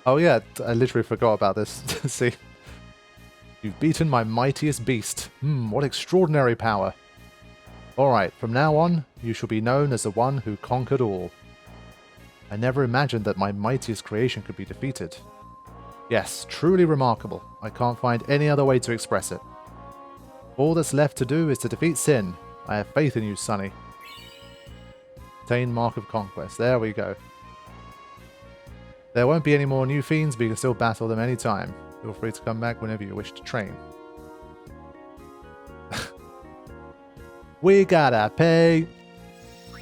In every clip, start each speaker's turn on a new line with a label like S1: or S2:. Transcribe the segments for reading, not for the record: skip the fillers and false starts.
S1: Oh yeah, I literally forgot about this. See? You've beaten my mightiest beast. What extraordinary power. Alright, from now on, you shall be known as the one who conquered all. I never imagined that my mightiest creation could be defeated. Yes, truly remarkable. I can't find any other way to express it. All that's left to do is to defeat Sin. I have faith in you, Sonny. Obtain Mark of Conquest. There we go. There won't be any more new fiends, but you can still battle them anytime. Feel free to come back whenever you wish to train. We gotta pay.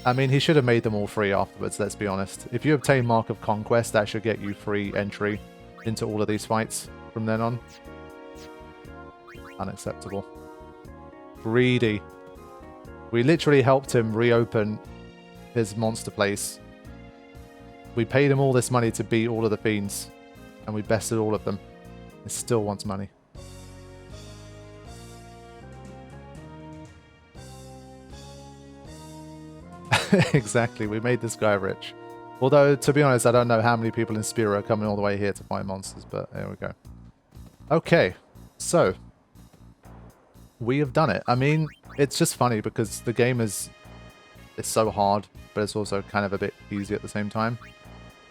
S1: I mean, he should have made them all free afterwards, let's be honest. If you obtain Mark of Conquest, that should get you free entry into all of these fights from then on. Unacceptable. Greedy. We literally helped him reopen his monster place. We paid him all this money to beat all of the fiends, and we bested all of them. He still wants money. Exactly, we made this guy rich. Although, to be honest, I don't know how many people in Spira are coming all the way here to find monsters, but there we go. Okay, so we have done it. I mean, it's just funny because the game it's so hard, but it's also kind of a bit easy at the same time.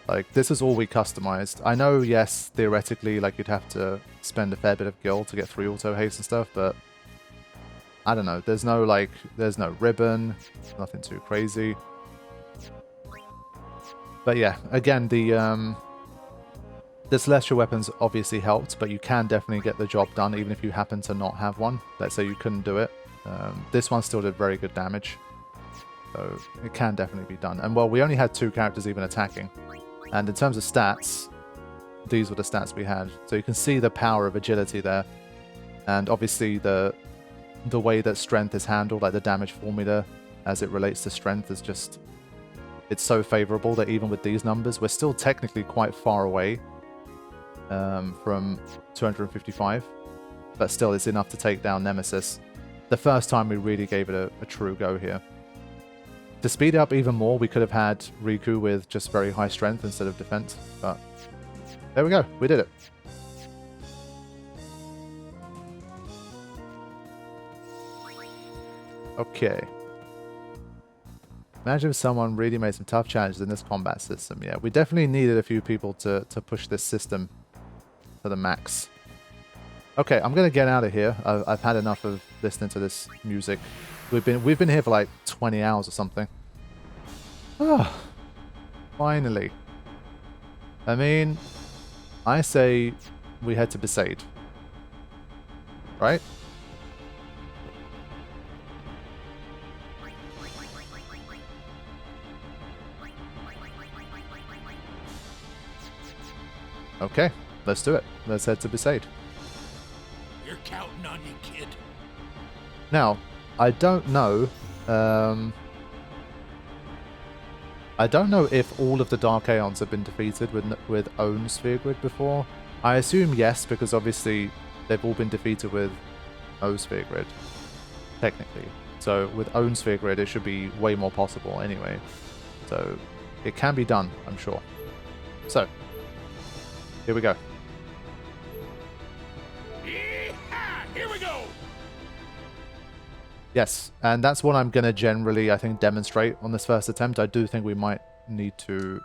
S1: Like, this is all we customized. I know, yes, theoretically, like, you'd have to spend a fair bit of gil to get 3 auto haste and stuff, but I don't know. There's no, like, there's no ribbon, nothing too crazy. But yeah, again, the celestial weapons obviously helped, but you can definitely get the job done even if you happen to not have one. Let's say you couldn't do it. This one still did very good damage, so it can definitely be done. And well, we only had 2 characters even attacking. And in terms of stats, these were the stats we had. So you can see the power of agility there. And obviously the way that strength is handled, like the damage formula as it relates to strength is just... It's so favorable that even with these numbers, we're still technically quite far away from 255. But still, it's enough to take down Nemesis. The first time we really gave it a true go here. To speed it up even more, we could have had Riku with just very high strength instead of defense, but there we go, we did it. Okay. Imagine if someone really made some tough challenges in this combat system. Yeah, we definitely needed a few people to push this system to the max. Okay, I'm gonna get out of here. I've had enough of listening to this music. We've been here for like 20 hours or something. Ah, finally. I mean, I say we head to Besaid. Right? Okay, let's do it. Let's head to Besaid.
S2: You're counting on you, kid.
S1: Now, I don't know. I don't know if all of the Dark Aeons have been defeated with Own Sphere Grid before. I assume yes, because obviously they've all been defeated with O Sphere Grid, technically. So with Own Sphere Grid, it should be way more possible anyway. So it can be done, I'm sure. So, here we go.
S2: Yeehaw! Here we go!
S1: Yes, and that's what I'm going to generally, I think, demonstrate on this first attempt. I do think we might need to...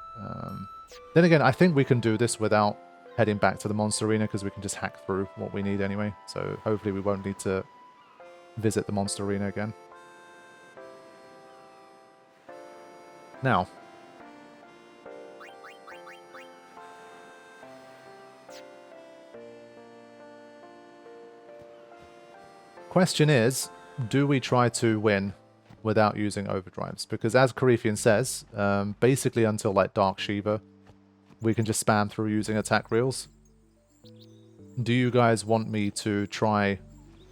S1: Then again, I think we can do this without heading back to the Monster Arena because we can just hack through what we need anyway. So hopefully we won't need to visit the Monster Arena again. Now... Question is, do we try to win without using overdrives? Because as Carithian says, basically until like Dark Shiva, we can just spam through using attack reels. Do you guys want me to try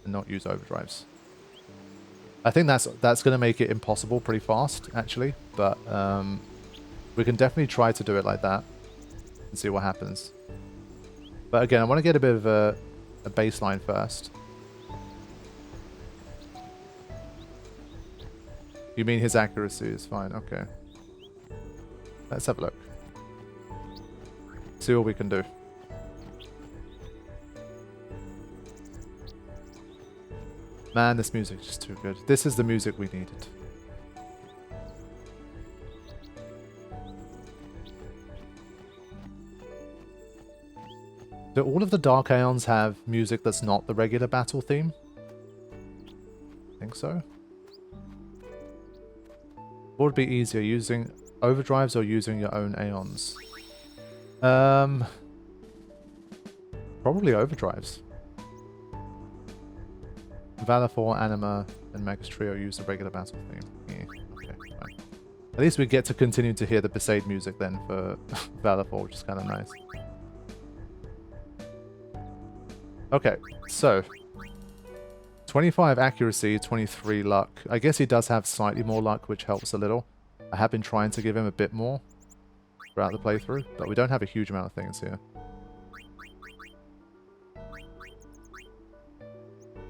S1: and not use overdrives? I think that's going to make it impossible pretty fast, actually. But we can definitely try to do it like that and see what happens. But again, I want to get a bit of a baseline first. You mean his accuracy is fine, okay. Let's have a look. See what we can do. Man, this music is just too good. This is the music we needed. Do all of the Dark Aeons have music that's not the regular battle theme? I think so. What would be easier, using overdrives or using your own Aeons? Probably overdrives. Valefor, Anima, and Magus Trio use the regular battle theme. Yeah, okay, fine. At least we get to continue to hear the Besaid music then for Valefor, which is kind of nice. Okay, so 25 accuracy, 23 luck. I guess he does have slightly more luck, which helps a little. I have been trying to give him a bit more throughout the playthrough, but we don't have a huge amount of things here.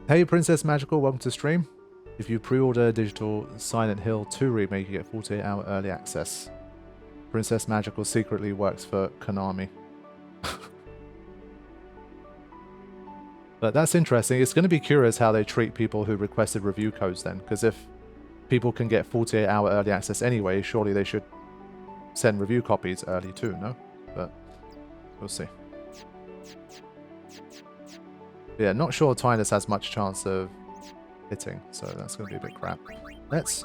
S1: Hey Princess Magical, welcome to stream. If you pre-order digital Silent Hill 2 remake, you get 48-hour early access. Princess Magical secretly works for Konami. But that's interesting. It's going to be curious how they treat people who requested review codes then, because if people can get 48-hour early access anyway, surely they should send review copies early too, no? But we'll see. Yeah, not sure Tinus has much chance of hitting, so that's going to be a bit crap. Let's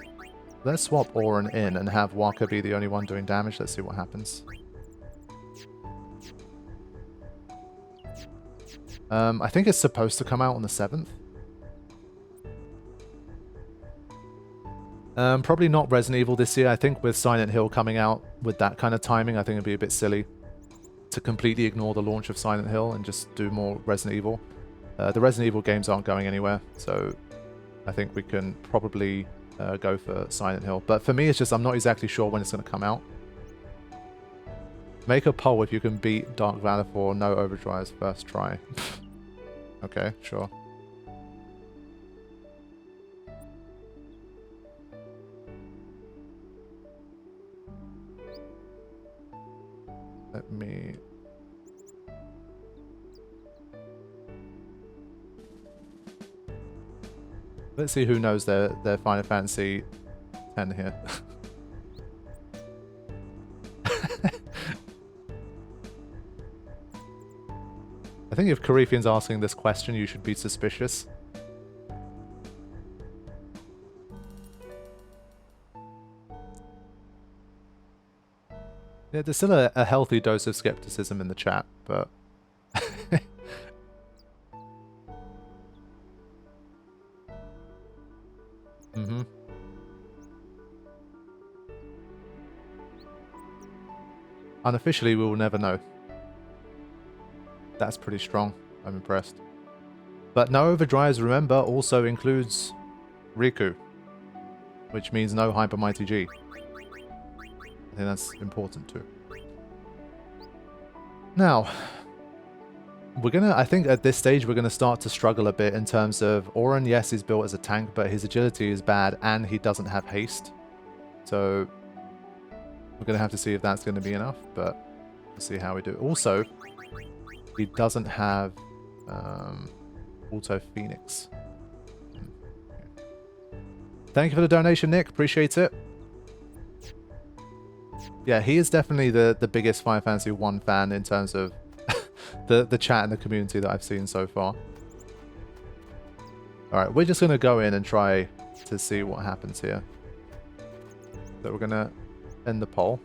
S1: swap Auron in and have Waka be the only one doing damage. Let's see what happens. I think it's supposed to come out on the 7th. Probably not Resident Evil this year. I think with Silent Hill coming out with that kind of timing, I think it'd be a bit silly to completely ignore the launch of Silent Hill and just do more Resident Evil. The Resident Evil games aren't going anywhere, so I think we can probably go for Silent Hill. But for me, it's just I'm not exactly sure when it's going to come out. Make a poll if you can beat Dark Valefor, no overdrives, first try. Okay, sure. Let me... Let's see who knows their Final Fantasy 10 here. I think if Carifian's asking this question, you should be suspicious. Yeah, there's still a healthy dose of skepticism in the chat, but... Mm-hmm. Unofficially, we will never know. That's pretty strong. I'm impressed. But no overdrives, remember, also includes Riku, which means no Hyper Mighty G. I think that's important too. Now, I think at this stage we're gonna start to struggle a bit in terms of Auron. Yes, he's built as a tank, but his agility is bad and he doesn't have haste. So we're gonna have to see if that's gonna be enough, but we'll see how we do. Also, he doesn't have Auto Phoenix. Thank you for the donation, Nick. Appreciate it. Yeah, he is definitely the biggest Final Fantasy 1 fan in terms of the chat and the community that I've seen so far. Alright, we're just going to go in and try to see what happens here. So we're going to end the poll.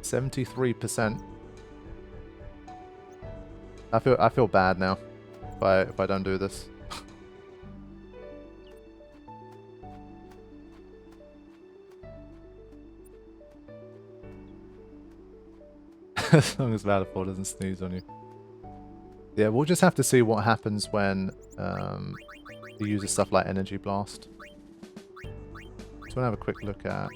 S1: 73%. I feel bad now if I don't do this. As long as Valefor doesn't sneeze on you. Yeah, we'll just have to see what happens when he uses stuff like Energy Blast. Just want to have a quick look at...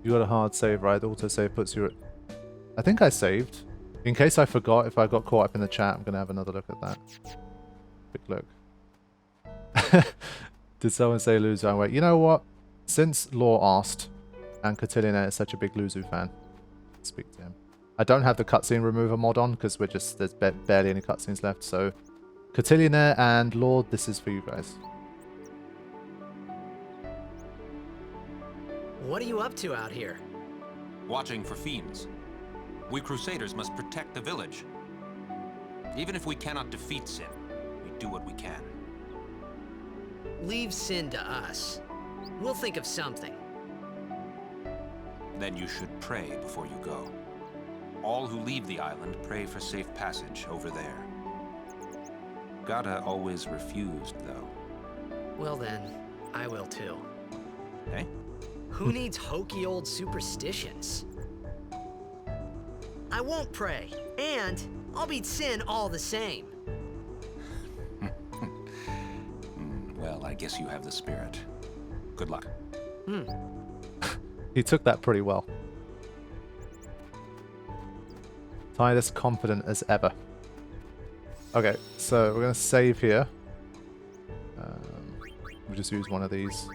S1: You got a hard save, right? The autosave puts you at... I think I saved. In case I forgot, if I got caught up in the chat, I'm going to have another look at that. Quick look. Did someone say Luzu? Wait, you know what? Since Law asked, and Cotillion is such a big Luzu fan, speak to him. I don't have the cutscene remover mod on because there's barely any cutscenes left. So, Cotillionaire and Lord, this is for you guys.
S3: What are you up to out here?
S4: Watching for fiends. We Crusaders must protect the village. Even if we cannot defeat Sin, we do what we can.
S3: Leave Sin to us. We'll think of something.
S4: Then you should pray before you go. All who leave the island pray for safe passage over there. Gata always refused, though.
S3: Well then, I will too.
S4: Eh?
S3: Who needs hokey old superstitions? I won't pray, and I'll beat Sin all the same.
S4: Well, I guess you have the spirit. Good luck.
S1: He took that pretty well. Titus confident as ever. Okay, so we're going to save here. We'll just use one of these.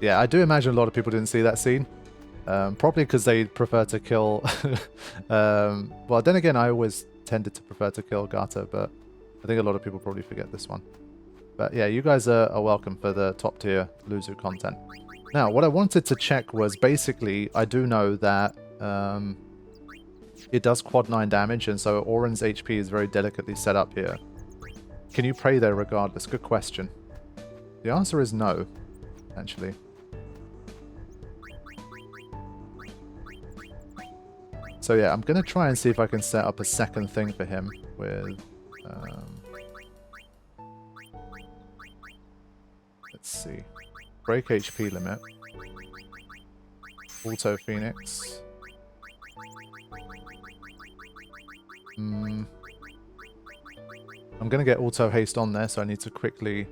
S1: Yeah, I do imagine a lot of people didn't see that scene. Probably because they prefer to kill... well, then again, I always tended to prefer to kill Gata, but I think a lot of people probably forget this one. But yeah, you guys are welcome for the top tier Luzu content. Now, what I wanted to check was basically, I do know that it does quad 9 damage, and so Auron's HP is very delicately set up here. Can you pray there regardless? Good question. The answer is no, actually. So yeah, I'm going to try and see if I can set up a second thing for him with... let's see. Break HP limit. Auto Phoenix. I'm going to get auto haste on there, so I need to quickly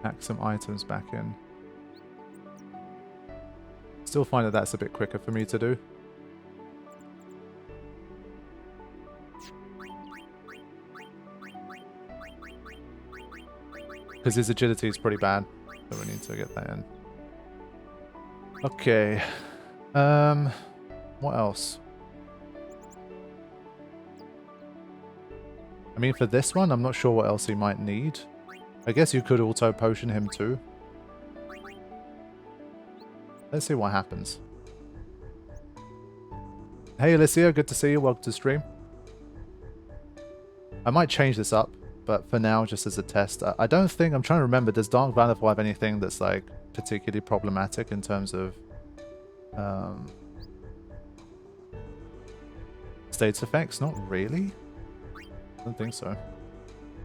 S1: hack some items back in. Still find that that's a bit quicker for me to do. Because his agility is pretty bad, so we need to get that in. Okay. What else? I mean, for this one, I'm not sure what else he might need. I guess you could auto potion him too. Let's see what happens. Hey Alicia, good to see you. Welcome to stream. I might change this up, but for now, just as a test. I don't think... I'm trying to remember, does Dark Valefor have anything that's like particularly problematic in terms of status effects? Not really. I don't think so.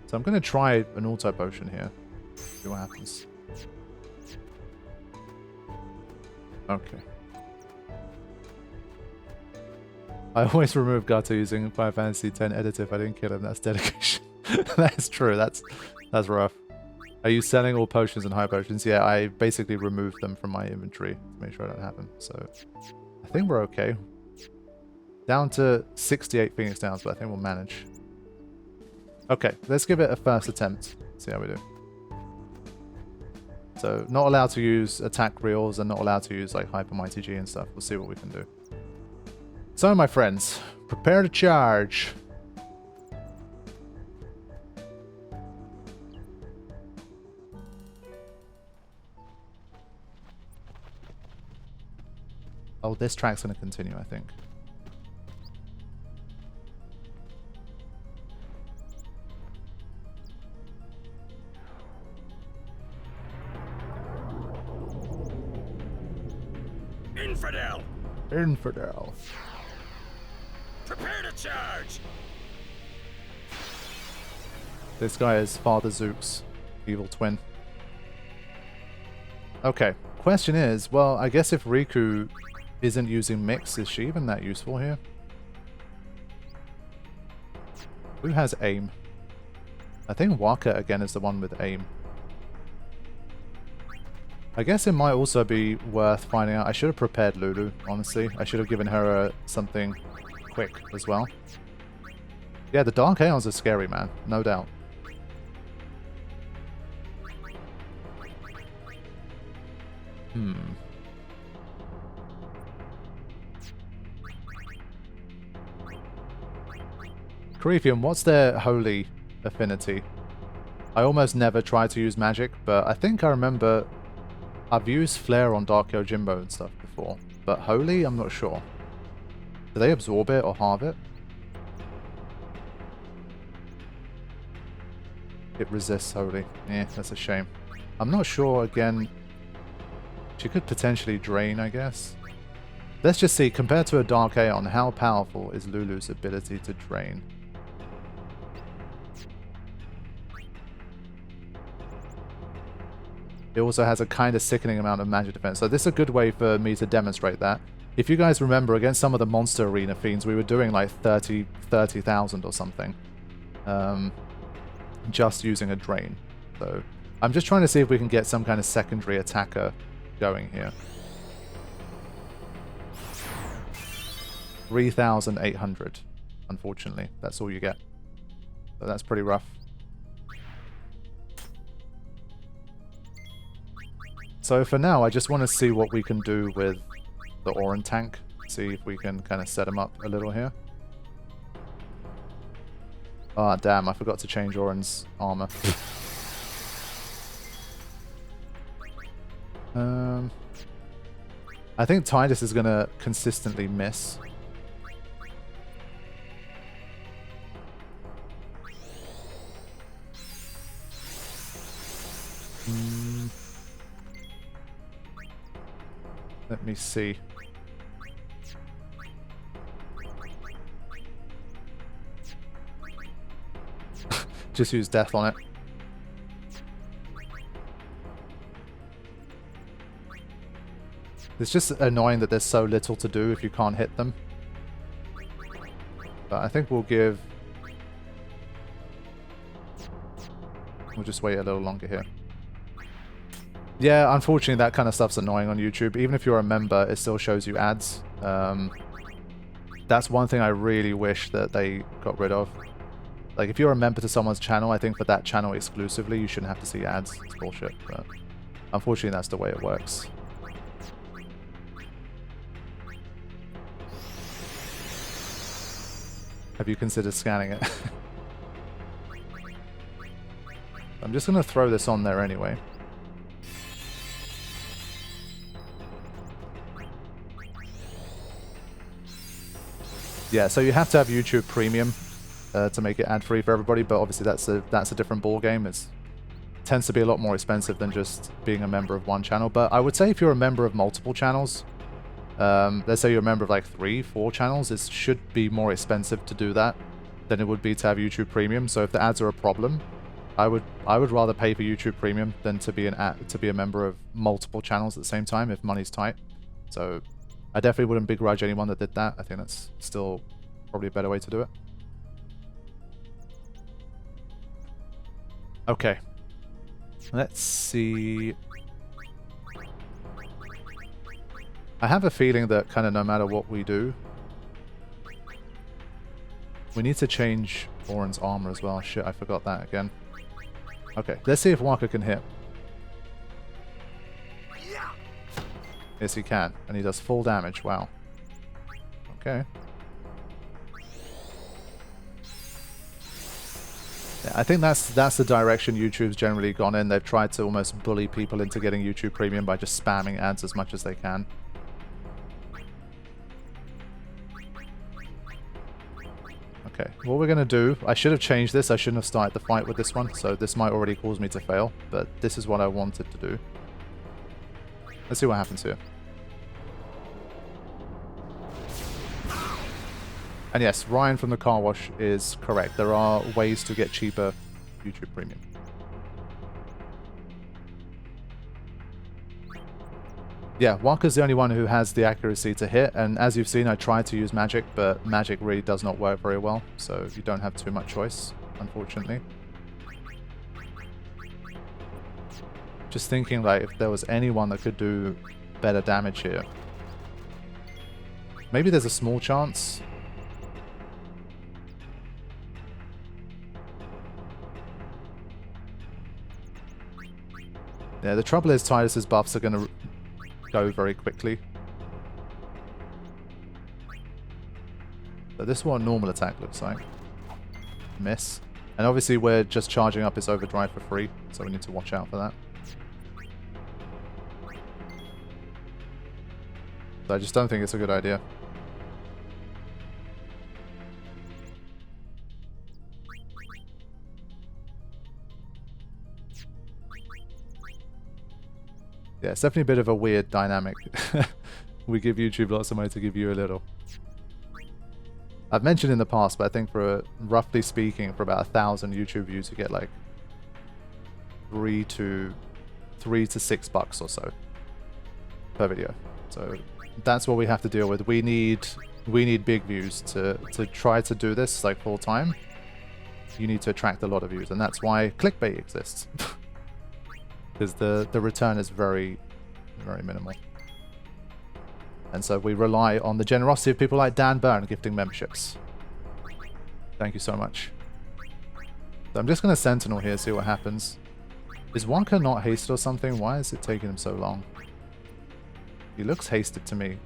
S1: So I'm going to try an auto potion here. See what happens. Okay. I always remove Gato using Final Fantasy X editor if I didn't kill him. That's dedication. That's true. That's rough. Are you selling all potions and high potions? Yeah, I basically removed them from my inventory to make sure I don't have them. So I think we're okay. Down to 68 Phoenix Downs, but I think we'll manage. Okay, let's give it a first attempt. See how we do. So, not allowed to use attack reels and not allowed to use like Hyper Mighty G and stuff. We'll see what we can do. So, my friends, prepare to charge. Oh, this track's going to continue, I think.
S2: Infidel!
S1: Infidel.
S2: Prepare to charge!
S1: This guy is Father Zook's evil twin. Okay, question is, well, I guess if Riku isn't using Mix, is she even that useful here? Who has aim? I think Waka again is the one with aim. I guess it might also be worth finding out. I should have prepared Lulu, honestly. I should have given her something quick as well. Yeah, the Dark Aeons are scary, man. No doubt. Corypheum, what's their holy affinity? I almost never try to use magic, but I think I remember I've used Flare on Dark Yojimbo and stuff before. But holy, I'm not sure. Do they absorb it or halve it? It resists holy. Yeah, that's a shame. I'm not sure, again. She could potentially drain, I guess. Let's just see, compared to a Dark Aeon, how powerful is Lulu's ability to drain? It also has a kind of sickening amount of magic defense. So this is a good way for me to demonstrate that. If you guys remember, against some of the Monster Arena fiends, we were doing like 30,000 or something. Just using a drain. So I'm just trying to see if we can get some kind of secondary attacker going here. 3,800. Unfortunately, that's all you get. So that's pretty rough. So for now, I just want to see what we can do with the Oran tank. See if we can kind of set him up a little here. Ah, damn, I forgot to change Oran's armor. I think Tidus is going to consistently miss. Let me see. Just use death on it. It's just annoying that there's so little to do if you can't hit them. But I think we'll give... We'll just wait a little longer here. Yeah, unfortunately that kind of stuff's annoying on YouTube. Even if you're a member, it still shows you ads. That's one thing I really wish that they got rid of. Like, if you're a member to someone's channel, I think for that channel exclusively, you shouldn't have to see ads. It's bullshit, but unfortunately that's the way it works. Have you considered scanning it? I'm just going to throw this on there anyway. Yeah, so you have to have YouTube Premium to make it ad-free for everybody, but obviously that's a different ball game. It tends to be a lot more expensive than just being a member of one channel. But I would say if you're a member of multiple channels, let's say you're a member of like 3-4 channels, it should be more expensive to do that than it would be to have YouTube Premium. So if the ads are a problem, I would rather pay for YouTube Premium than to be a member of multiple channels at the same time if money's tight. So I definitely wouldn't begrudge anyone that did that. I think that's still probably a better way to do it. Okay. Let's see. I have a feeling that kind of no matter what we do, we need to change Oran's armor as well. Shit, I forgot that again. Okay, let's see if Waka can hit. Yes, he can. And he does full damage. Wow. Okay. Yeah, I think that's the direction YouTube's generally gone in. They've tried to almost bully people into getting YouTube Premium by just spamming ads as much as they can. Okay, what we're going to do... I should have changed this. I shouldn't have started the fight with this one, so this might already cause me to fail. But this is what I wanted to do. Let's see what happens here. And yes, Ryan from the car wash is correct. There are ways to get cheaper YouTube Premium. Yeah, Waka's the only one who has the accuracy to hit, and as you've seen, I tried to use magic, but magic really does not work very well, so you don't have too much choice, unfortunately. Just thinking, like, if there was anyone that could do better damage here. Maybe there's a small chance. Yeah, the trouble is Tidus's buffs are going to go very quickly. So this is what a normal attack looks like. Miss. And obviously we're just charging up his overdrive for free, so we need to watch out for that. So I just don't think it's a good idea. Yeah, it's definitely a bit of a weird dynamic. We give YouTube lots of money to give you a little. I've mentioned in the past, but I think for roughly speaking, for about 1,000 YouTube views, you get like $3 to $6 or so per video. So that's what we have to deal with. We need big views to try to do this like full time. You need to attract a lot of views, and that's why clickbait exists. Because the return is very, very minimal. And so we rely on the generosity of people like Dan Byrne gifting memberships. Thank you so much. So I'm just going to Sentinel here, see what happens. Is Wonka not hasted or something? Why is it taking him so long? He looks hasted to me.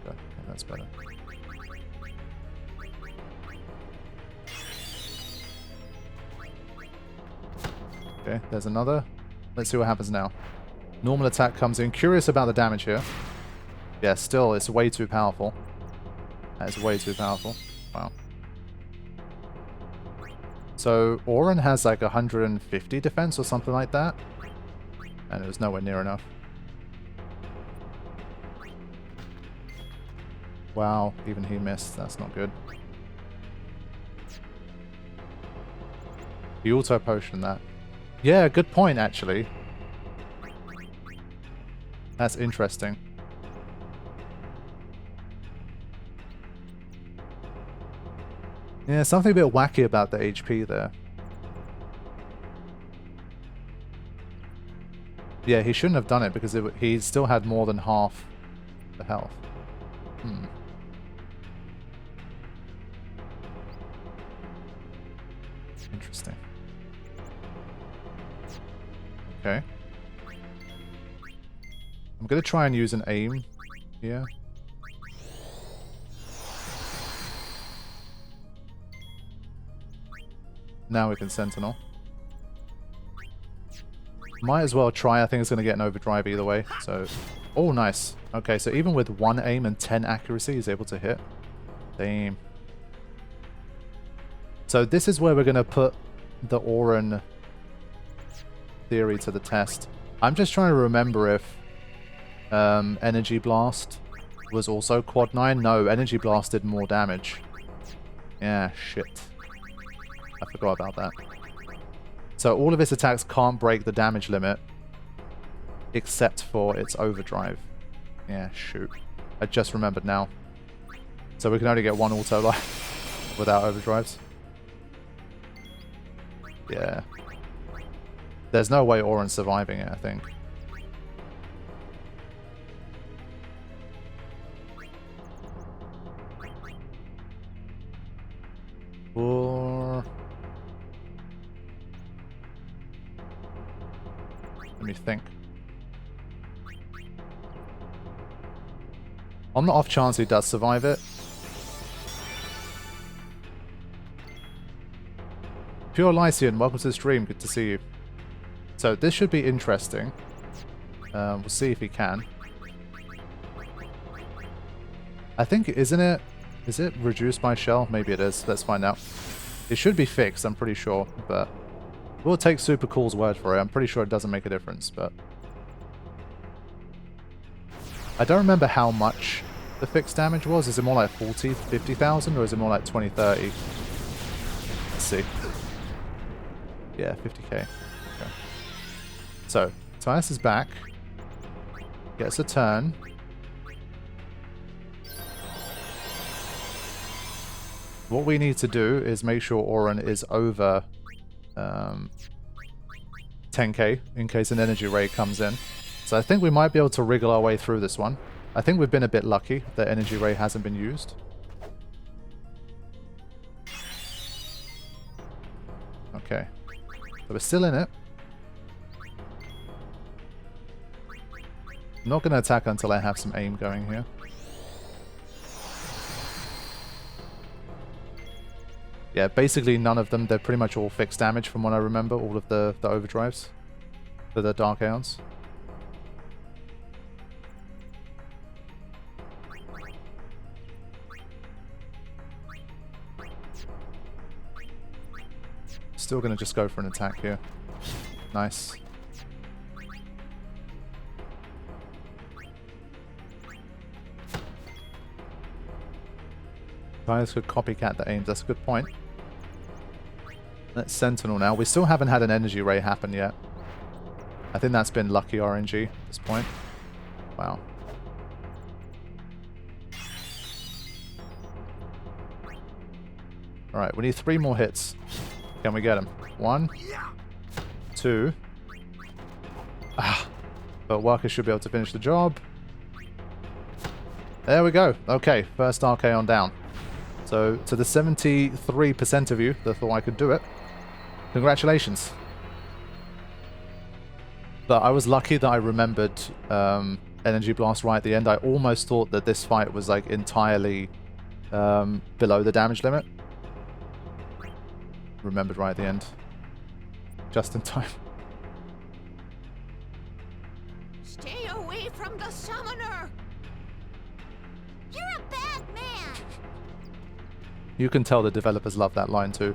S1: Okay, that's better. Okay, there's another. Let's see what happens now. Normal attack comes in. Curious about the damage here. Yeah, still, it's way too powerful. That is way too powerful. Wow. So, Orin has like 150 defense or something like that. And it was nowhere near enough. Wow, even he missed. That's not good. He auto-potioned that. Yeah, good point, actually. That's interesting. Yeah, something a bit wacky about the HP there. Yeah, he shouldn't have done it because he still had more than half the health. Interesting. Okay. I'm going to try and use an aim here. Now we can Sentinel. Might as well try. I think it's going to get an overdrive either way. So, oh, nice. Okay, so even with 1 aim and 10 accuracy, he's able to hit. Damn. So this is where we're going to put the Orin theory to the test. I'm just trying to remember if Energy Blast was also quad 9. No, Energy Blast did more damage. Yeah, shit. I forgot about that. So all of its attacks can't break the damage limit except for its overdrive. Yeah, shoot. I just remembered now. So we can only get 1 auto life without overdrives. Yeah. There's no way Orin's surviving it, I think. Or... let me think. On the off chance he does survive it. Pure Lycian, welcome to the stream. Good to see you. So this should be interesting. We'll see if he can. I think, isn't it? Is it reduced by shell? Maybe it is. Let's find out. It should be fixed, I'm pretty sure. But we'll take Super Cool's word for it. I'm pretty sure it doesn't make a difference, but... I don't remember how much the fixed damage was. Is it more like 40, 50,000? Or is it more like 20, 30? Let's see. Yeah, 50k. Okay. So, Tyus is back. Gets a turn. What we need to do is make sure Orin is over 10k in case an energy ray comes in. So I think we might be able to wriggle our way through this one. I think we've been a bit lucky that energy ray hasn't been used. Okay. So we're still in it. I'm not going to attack until I have some aim going here. Yeah, basically none of them. They're pretty much all fixed damage from what I remember. All of the overdrives for the Dark Aeons. Still going to just go for an attack here. Nice. Guys could copycat the aims. That's a good point. Let's Sentinel now. We still haven't had an energy ray happen yet. I think that's been lucky RNG at this point. Wow. Alright, we need 3 more hits. Can we get them? 1, 2. But Walker should be able to finish the job. There we go. Okay, first Dark Aeon down. So, to the 73% of you that thought I could do it, congratulations. But I was lucky that I remembered Energy Blast right at the end. I almost thought that this fight was like entirely below the damage limit. Remembered right at the end. Just in time.
S5: Stay away from the summoner! You're a bad man!
S1: You can tell the developers love that line too.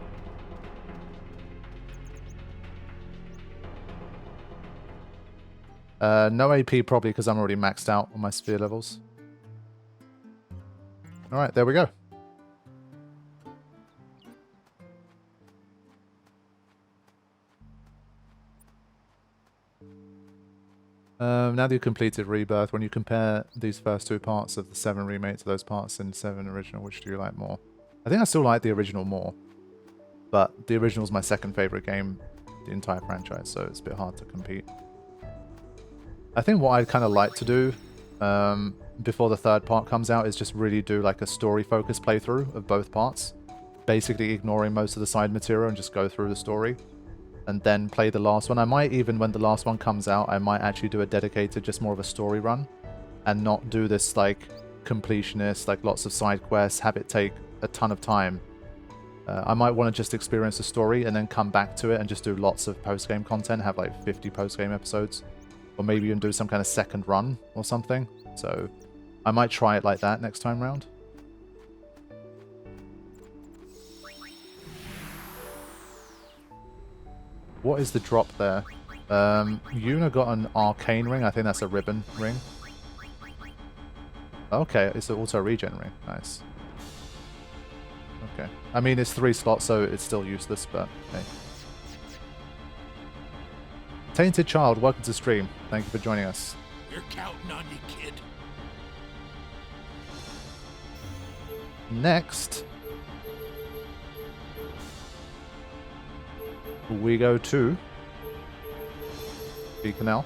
S1: No AP probably because I'm already maxed out on my sphere levels. Alright, there we go. Now that you've completed Rebirth, when you compare these first 2 parts of the 7 remake to those parts in 7 original, which do you like more? I think I still like the original more, but the original is my second favorite game, the entire franchise, so it's a bit hard to compete. I think what I'd kind of like to do before the 3rd part comes out is just really do like a story-focused playthrough of both parts, basically ignoring most of the side material and just go through the story. And then play the last one. I might even, when the last one comes out, I might actually do a dedicated, just more of a story run. And not do this, like, completionist, like, lots of side quests, have it take a ton of time. I might want to just experience the story and then come back to it and just do lots of post-game content, have, like, 50 post-game episodes. Or maybe even do some kind of second run or something. So, I might try it like that next time round. What is the drop there? Yuna got an arcane ring. I think that's a ribbon ring. Okay, it's an auto regen ring. Nice. Okay. I mean, it's 3 slots, so it's still useless, but hey. Tainted Child, welcome to stream. Thank you for joining us.
S2: We're counting on you, kid.
S1: Next, we go to the canal.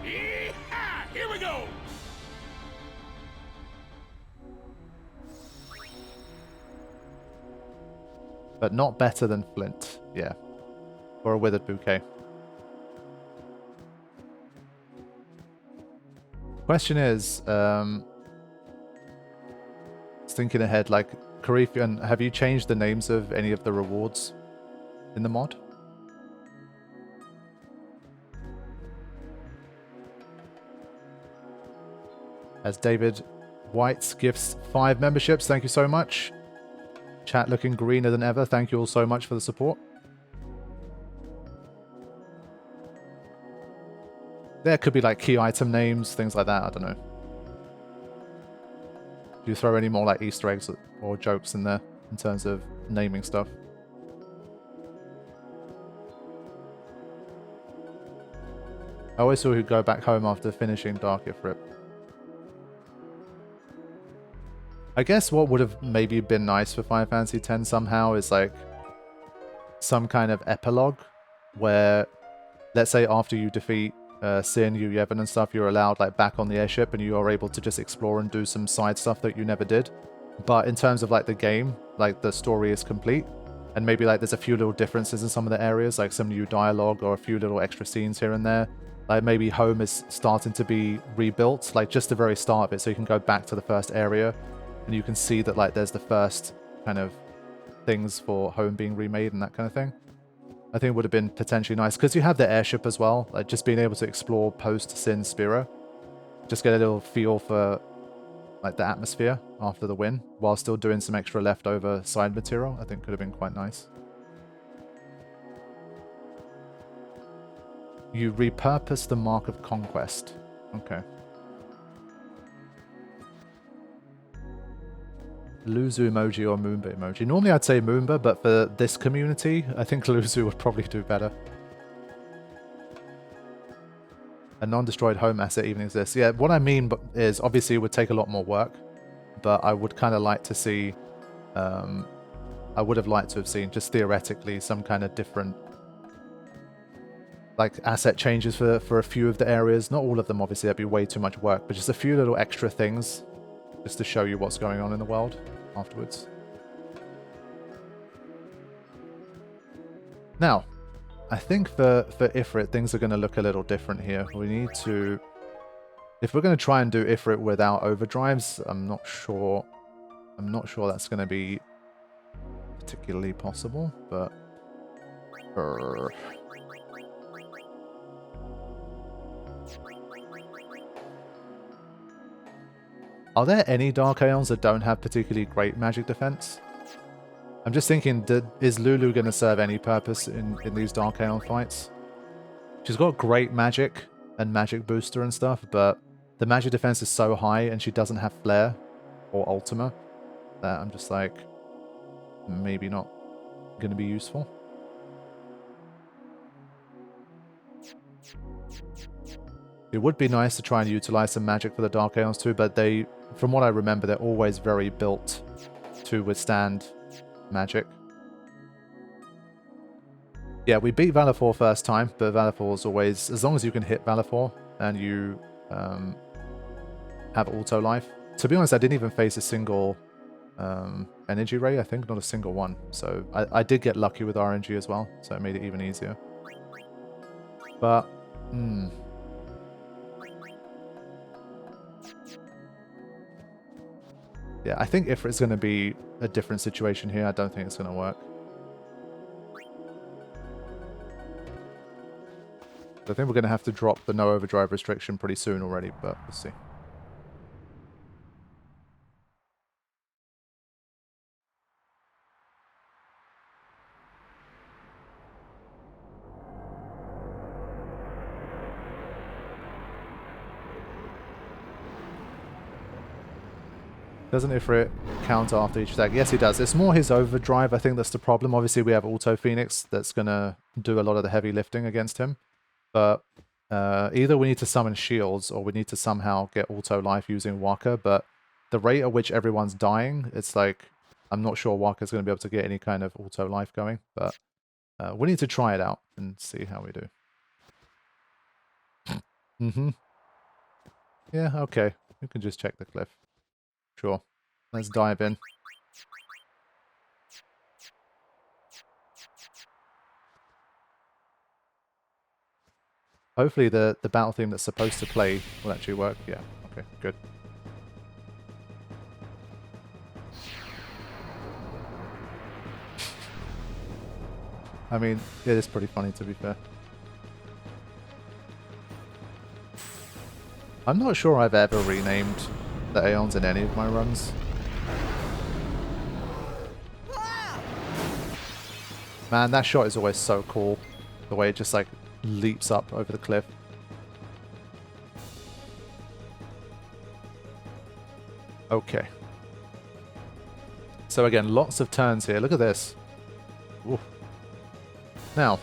S2: Yeehaw! Here we go!
S1: But not better than Flint. Yeah. Or a withered bouquet. Question is, thinking ahead, like, Karifian, have you changed the names of any of the rewards in the mod? As David White gifts 5 memberships, thank you so much. Chat looking greener than ever, thank you all so much for the support. There could be like key item names, things like that, I don't know. Do you throw any more like Easter eggs or jokes in there in terms of naming stuff? I always thought he'd go back home after finishing Dark Ifrit. I guess what would have maybe been nice for Final Fantasy X somehow is like some kind of epilogue where, let's say after you defeat Sin, Yu Yevon and stuff, you're allowed like back on the airship and you are able to just explore and do some side stuff that you never did. But in terms of like the game, like the story is complete. And maybe like there's a few little differences in some of the areas, like some new dialogue or a few little extra scenes here and there. Like maybe home is starting to be rebuilt, like just the very start of it, so you can go back to the first area and you can see that like there's the first kind of things for home being remade and that kind of thing. I think it would have been potentially nice because you have the airship as well, like just being able to explore post Sin Spira, just get a little feel for like the atmosphere after the win while still doing some extra leftover side material. I think could have been quite nice. You repurpose the Mark of Conquest. Okay. Luzu emoji or Moomba emoji. Normally I'd say Moomba, but for this community, I think Luzu would probably do better. A non-destroyed home asset even exists. Yeah, what I mean is obviously it would take a lot more work, but I would kind of like to see, I would have liked to have seen, just theoretically, some kind of different like asset changes for a few of the areas. Not all of them, obviously, that'd be way too much work, but just a few little extra things just to show you what's going on in the world afterwards. Now, I think for Ifrit, things are going to look a little different here. We need to... If we're going to try and do Ifrit without overdrives, I'm not sure that's going to be particularly possible, but... Are there any Dark Aeons that don't have particularly great magic defense? I'm just thinking, is Lulu going to serve any purpose in these Dark Aeon fights? She's got great magic and magic booster and stuff, but the magic defense is so high and she doesn't have Flare or Ultima that I'm just like, maybe not going to be useful. It would be nice to try and utilize some magic for the Dark Aeons too, but they, from what I remember, they're always very built to withstand magic. Yeah, we beat Valefor first time, but Valefor is always, as long as you can hit Valefor and you have auto life. To be honest, I didn't even face a single energy ray, I think, not a single one. So I did get lucky with RNG as well, so it made it even easier. But, yeah, I think Ifrit's going to be a different situation here. I don't think it's going to work. I think we're going to have to drop the no overdrive restriction pretty soon already, but we'll see. Doesn't Ifrit counter after each attack? Yes, he does. It's more his overdrive. I think that's the problem. Obviously, we have Auto Phoenix that's going to do a lot of the heavy lifting against him. But either we need to summon shields or we need to somehow get auto life using Waka. But the rate at which everyone's dying, it's like, I'm not sure Waka's going to be able to get any kind of auto life going. But we need to try it out and see how we do. Yeah, okay. We can just check the cliff. Sure. Let's dive in. Hopefully the battle theme that's supposed to play will actually work. Yeah, okay, good. I mean, it is pretty funny to be fair. I'm not sure I've ever renamed the Aeons in any of my runs. Man, that shot is always so cool. The way it just like leaps up over the cliff. Okay. So again, lots of turns here. Look at this. Oof. Now,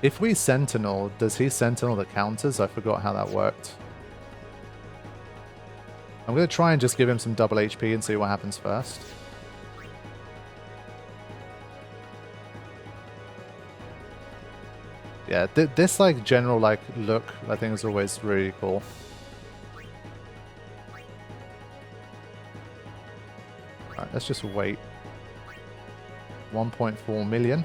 S1: if we Sentinel, does he Sentinel the counters? I forgot how that worked. I'm going to try and just give him some double HP and see what happens first. Yeah, this like general like look I think is always really cool. Alright, let's just wait. 1.4 million.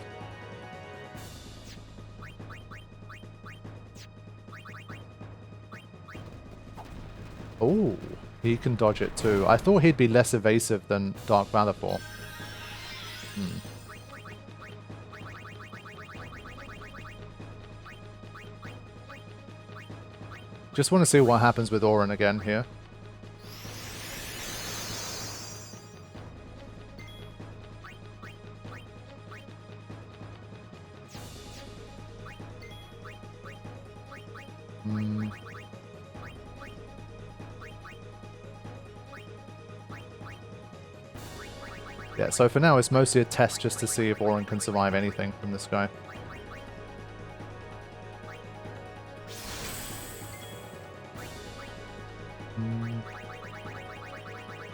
S1: Oh, he can dodge it too. I thought he'd be less evasive than Dark Valefor. Just want to see what happens with Auron again here. Yeah, so for now it's mostly a test just to see if Auron can survive anything from this guy.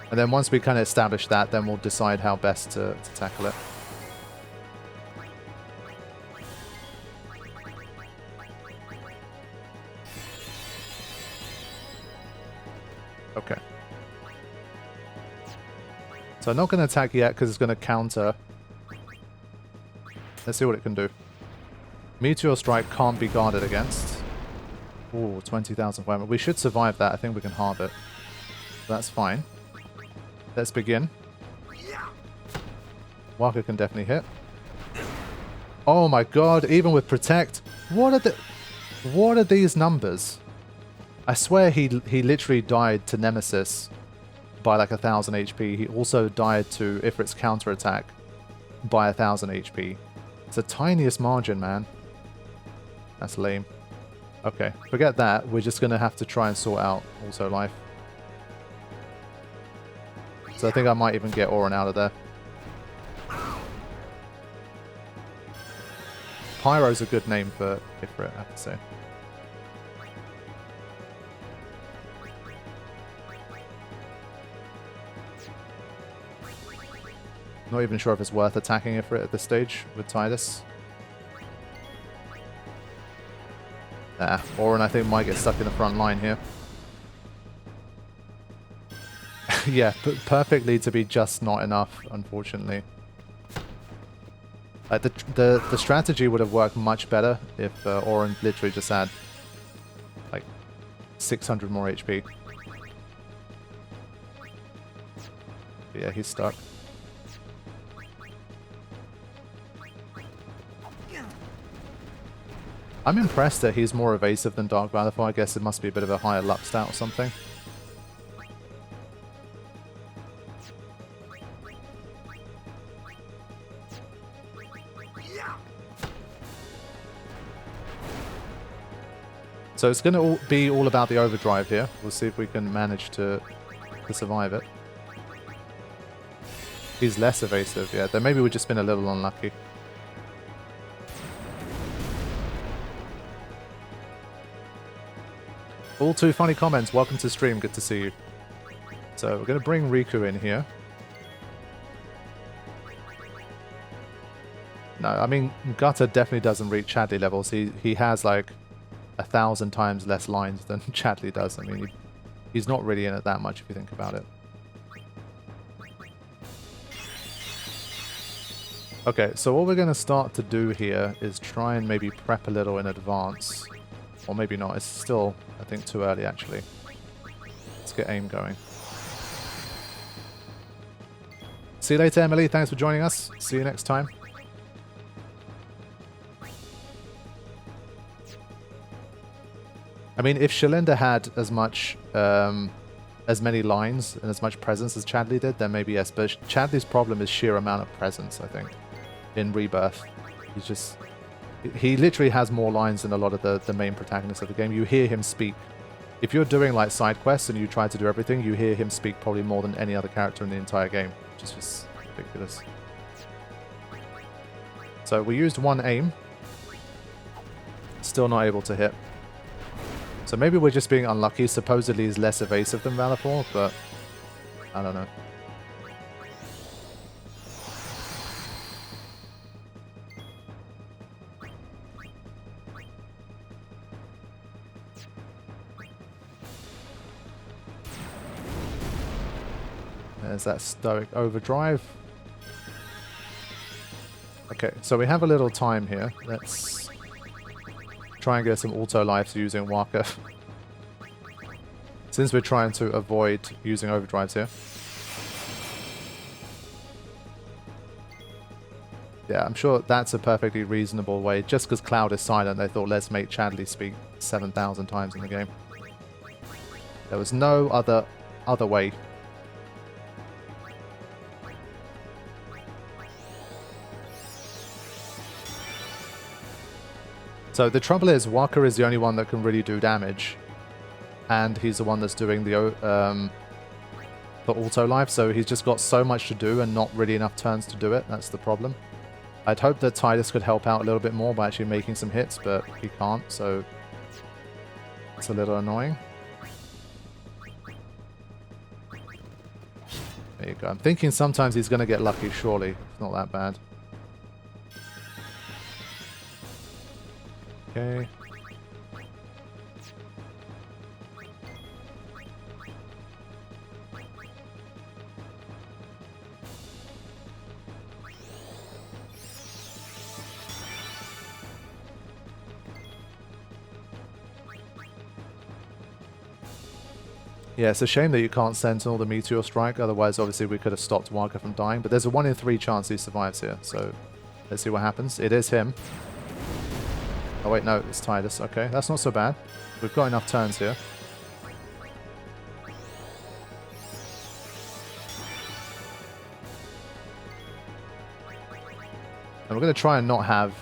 S1: And then once we kind of establish that, then we'll decide how best to tackle it. Okay. So I'm not going to attack yet because it's going to counter. Let's see what it can do. Meteor Strike can't be guarded against. Ooh, 20,000 weapon. We should survive that. I think we can halve it. That's fine. Let's begin. Waka can definitely hit. Oh my god, even with Protect. What are these numbers? I swear he literally died to Nemesis by like 1000 HP. He also died to Ifrit's counterattack by 1000 HP. It's the tiniest margin, man. That's lame. Okay, forget that. We're just going to have to try and sort out also life. So I think I might even get Auron out of there. Pyro's a good name for Ifrit, I have to say. Not even sure if it's worth attacking Ifrit at this stage with Tidus. Nah, Auron I think might get stuck in the front line here. Yeah, but perfectly to be just not enough, unfortunately. Like the strategy would have worked much better if Auron literally just had like 600 more HP. But yeah, he's stuck. I'm impressed that he's more evasive than Dark Valefor. I guess it must be a bit of a higher luck stat or something. So it's going to be all about the overdrive here. We'll see if we can manage to survive it. He's less evasive, yeah. Then maybe we've just been a little unlucky. All too funny comments. Welcome to stream. Good to see you. So we're going to bring Riku in here. No, I mean, Gutter definitely doesn't reach Chadley levels. He has like 1,000 times less lines than Chadley does. I mean, he's not really in it that much if you think about it. Okay, so what we're going to start to do here is try and maybe prep a little in advance. Or maybe not. It's still, I think, too early, actually. Let's get aim going. See you later, Emily. Thanks for joining us. See you next time. I mean, if Shalinda had as much, as many lines and as much presence as Chadley did, then maybe yes. But Chadley's problem is sheer amount of presence, I think, in Rebirth. He's just... He literally has more lines than a lot of the main protagonists of the game. You hear him speak. If you're doing like side quests and you try to do everything, you hear him speak probably more than any other character in the entire game, which is just ridiculous. So we used one aim. Still not able to hit. So maybe we're just being unlucky. Supposedly he's less evasive than Valefor, but I don't know. There's that stoic overdrive. Okay, so we have a little time here. Let's try and get some auto lives using Waka. Since we're trying to avoid using overdrives here. Yeah, I'm sure that's a perfectly reasonable way. Just because Cloud is silent, they thought, let's make Chadley speak 7,000 times in the game. There was no other way. So the trouble is, Waka is the only one that can really do damage. And he's the one that's doing the auto life, so he's just got so much to do and not really enough turns to do it. That's the problem. I'd hope that Tidus could help out a little bit more by actually making some hits, but he can't, so it's a little annoying. There you go. I'm thinking sometimes he's going to get lucky, surely. It's not that bad. Okay. Yeah, it's a shame that you can't Sentinel the Meteor Strike, otherwise obviously we could have stopped Waka from dying, but there's a 1 in 3 chance he survives here, so let's see what happens. It is him. Oh wait, no, it's Tidus. Okay, that's not so bad. We've got enough turns here. And we're going to try and not have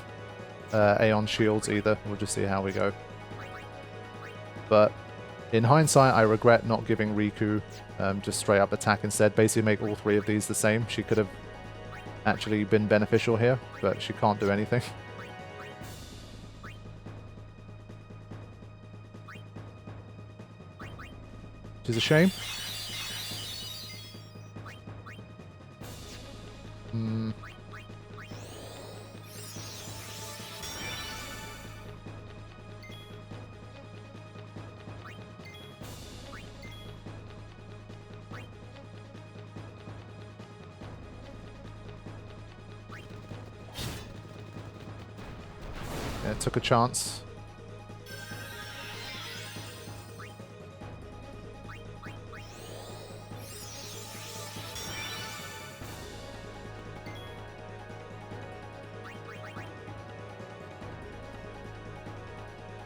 S1: Aeon shields either. We'll just see how we go. But in hindsight, I regret not giving Riku just straight up attack instead. Basically make all 3 of these the same. She could have actually been beneficial here, but she can't do anything. Which is a shame. Yeah, took a chance.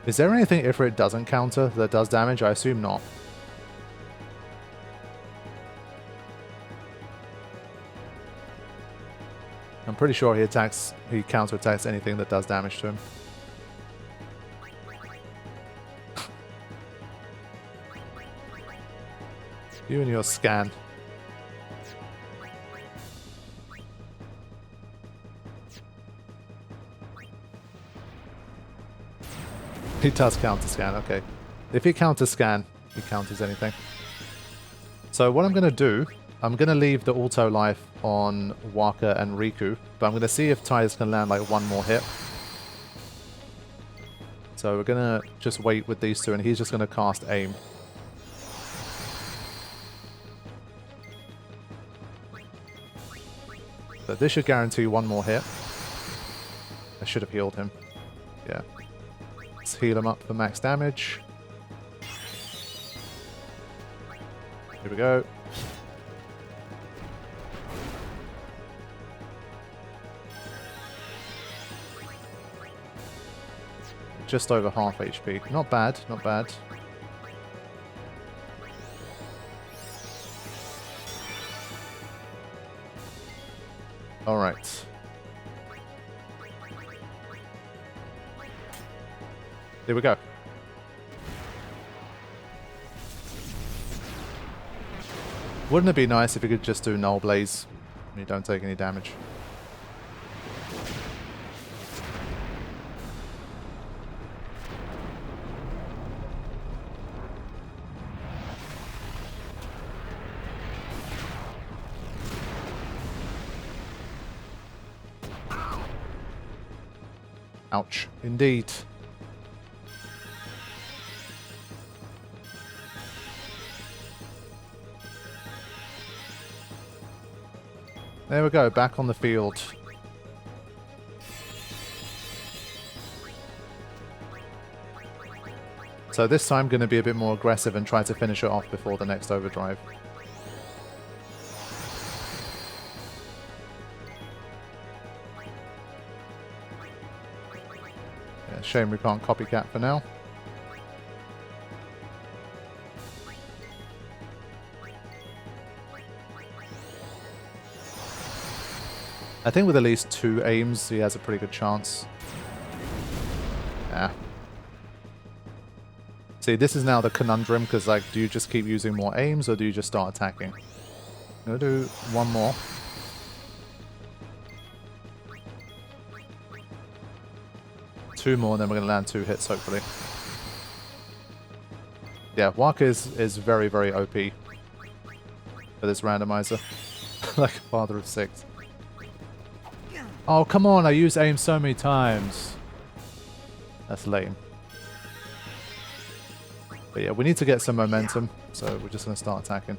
S1: Is there anything Ifrit doesn't counter that does damage? I assume not. I'm pretty sure he counterattacks anything that does damage to him. You and your scan. He does counter scan, okay. If he counter scan, he counters anything. So what I'm going to do, I'm going to leave the auto life on Waka and Riku, but I'm going to see if Tidus can land like 1 more hit. So we're going to just wait with these 2, and he's just going to cast aim. So this should guarantee 1 more hit. I should have healed him. Yeah. Let's heal him up for max damage. Here we go. Just over half HP. Not bad, not bad. Alright. Here we go. Wouldn't it be nice if you could just do Null Blaze and you don't take any damage? Ouch, indeed. There we go, back on the field. So this time going to be a bit more aggressive and try to finish it off before the next overdrive. Yeah, shame we can't copycat for now. I think with at least 2 aims, he has a pretty good chance. Yeah. See, this is now the conundrum, because, like, do you just keep using more aims, or do you just start attacking? I'm going to do one more. Two more, and then we're going to land 2 hits, hopefully. Yeah, Waka is very, very OP for this randomizer. Like a father of 6. Oh, come on, I used aim so many times. That's lame. But yeah, we need to get some momentum, so we're just going to start attacking.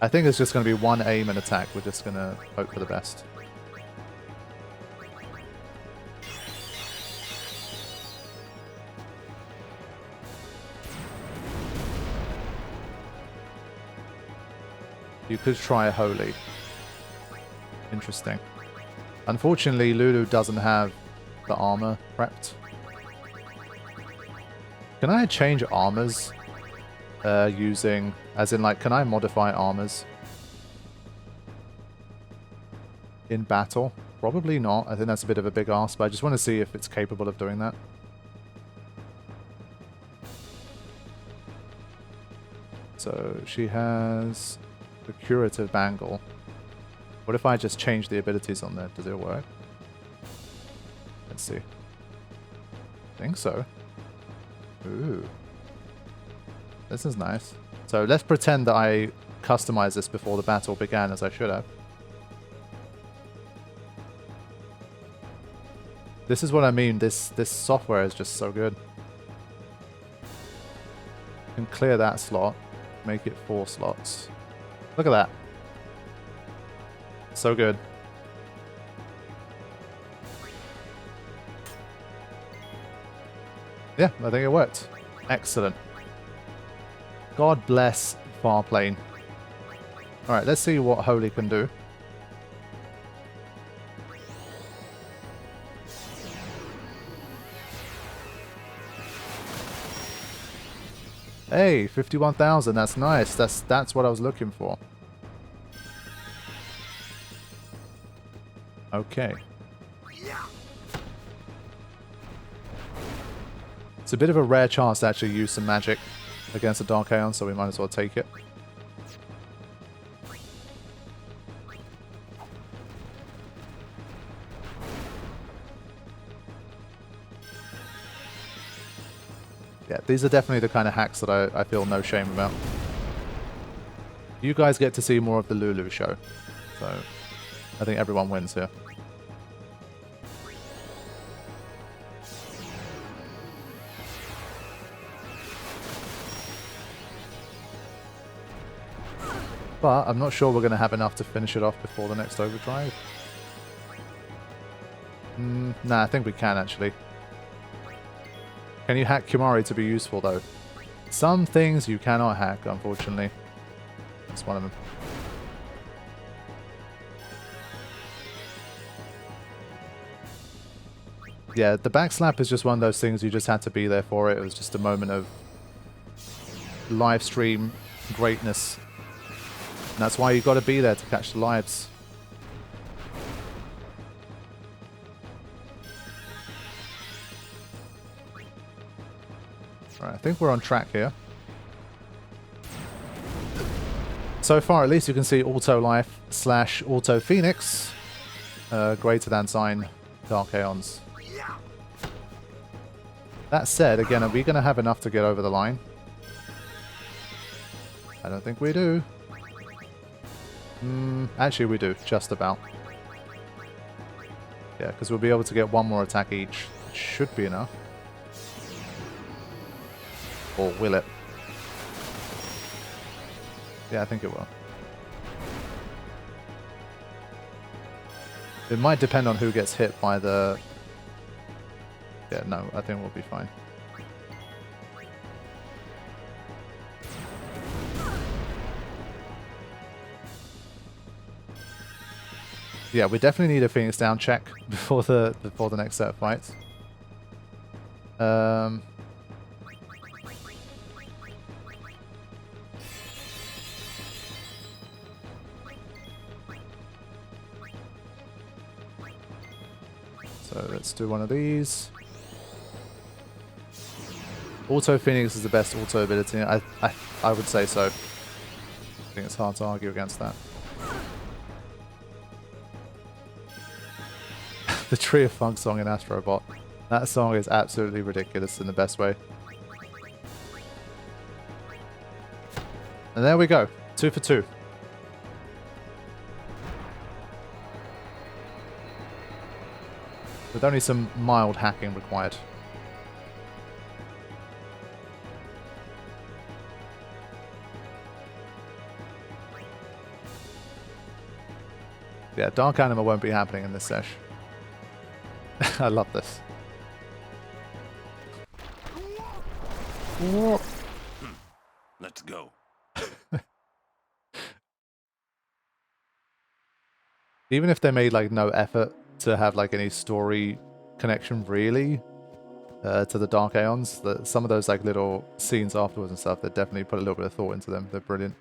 S1: I think it's just going to be 1 aim and attack. We're just going to hope for the best. You could try a Holy. Interesting. Unfortunately, Lulu doesn't have the armor prepped. Can I change armors using, as in, like, can I modify armors in battle? Probably not. I think that's a bit of a big ask, but I just want to see if it's capable of doing that. So she has the curative bangle. What if I just change the abilities on there? Does it work? Let's see. I think so. Ooh. This is nice. So let's pretend that I customized this before the battle began, as I should have. This is what I mean. This software is just so good. You can clear that slot. Make it 4 slots. Look at that. So good. Yeah, I think it worked. Excellent. God bless Farplane. Alright, let's see what Holy can do. Hey, 51,000. That's nice. That's what I was looking for. Okay. It's a bit of a rare chance to actually use some magic against a Dark Aeon, so we might as well take it. Yeah, these are definitely the kind of hacks that I feel no shame about. You guys get to see more of the Lulu show, so I think everyone wins here. But I'm not sure we're going to have enough to finish it off before the next overdrive. Nah, I think we can actually. Can you hack Kimari to be useful though? Some things you cannot hack, unfortunately. That's one of them. Yeah, the backslap is just one of those things you just had to be there for it. It was just a moment of live stream greatness. And that's why you've got to be there to catch the lives. Alright, I think we're on track here. So far, at least you can see Auto Life / Auto Phoenix greater than sign Dark Aeons. That said, again, are we going to have enough to get over the line? I don't think we do. Actually, we do. Just about. Yeah, because we'll be able to get 1 more attack each. It should be enough. Or will it? Yeah, I think it will. It might depend on who gets hit by the Yeah, no, I think we'll be fine. Yeah, we definitely need a Phoenix down check before the next set of fights. So let's do one of these. Auto Phoenix is the best auto ability. I would say so. I think it's hard to argue against that. The Tree of Funk song in Astrobot. That song is absolutely ridiculous in the best way. And there we go. 2 for 2. With only some mild hacking required. Yeah, Dark Anima won't be happening in this sesh. I love this.
S2: Let's go.
S1: Even if they made like no effort to have like any story connection really to the Dark Aeons, some of those like little scenes afterwards and stuff, they definitely put a little bit of thought into them. They're brilliant.